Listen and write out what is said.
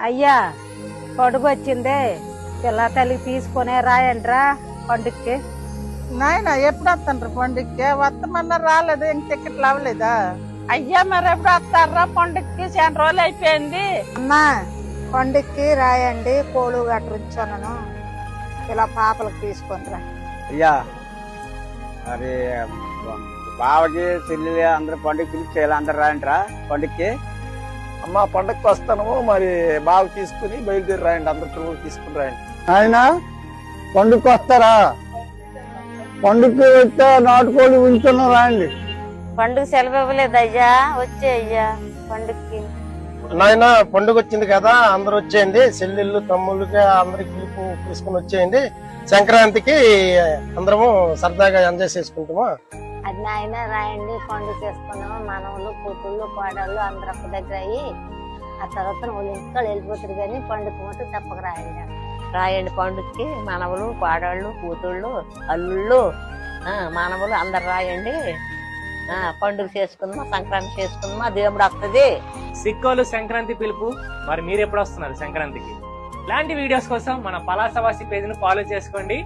అయ్యా పండుగ వచ్చిందే పిల్ల తల్లికి తీసుకునే రాయండ్రా పండుగకి. నాయన ఎప్పుడు వస్తాను పండుగకి? వస్తామన్నా రాలేదు, ఇంక టికెట్లు అవ్వలేదా? అయ్యా మరి ఎప్పుడు వస్తారా పండుగకి? చాలా రోజులు అయిపోయింది. అమ్మా పండుగకి రాయండి, కోళ్ళు గట్ర ఉంచాను, ఇలా పాపలకు తీసుకొని రా. అయ్యా మరి బావకి చెల్లి అందరు పండుగ పిలిచేయాలి, అందరు రాయంట్రా పండుగకి. అమ్మ పండగకి వస్తాను, మరి బాగా తీసుకుని బయలుదేరి రాయండి, అందరు పిల్లలు తీసుకుని రాయండి. ఆయన పండుగకి వస్తారా? పండుగకి వస్తే నాటుకోడి ఉంచున్నాం రాండి. పండుగ సెలవు ఇవ్వలేదు అయ్యా, వచ్చే అయ్యా పండుగకి. నాయన పండుగ వచ్చింది కదా, అందరు వచ్చేయండి, చెల్లెళ్ళు తమ్ముళ్ళకి అందరికి పిలుపు తీసుకుని వచ్చేయండి. సంక్రాంతికి అందరము సరదాగా ఎంజాయ్ చేసుకుంటామా. అది నాయన రాయండి, పండుగ చేసుకున్నాము, మనవలు కూతుళ్ళు కోడళ్ళు అందరు ఒక్క దగ్గర అయ్యి ఆ తర్వాత వాళ్ళు ఇంటికి వెళ్ళిపోతారు, కానీ పండుగ మటు తప్పక రాయండి. రాయండి పండుగకి, మనవలు కోడళ్ళు కూతుళ్ళు అల్లుళ్ళు మనవలు అందరు రాయండి. పండుగ చేసుకుందామా, సంక్రాంతి చేసుకుందామా, దేవుడు వస్తుంది. సిక్కోలు సంక్రాంతి పిలుపు. మరి మీరు ఎప్పుడు వస్తున్నారు సంక్రాంతికి? ఇలాంటి వీడియోస్ కోసం మన పలాసవాసి పేజ్ ను ఫాలో చేసుకోండి.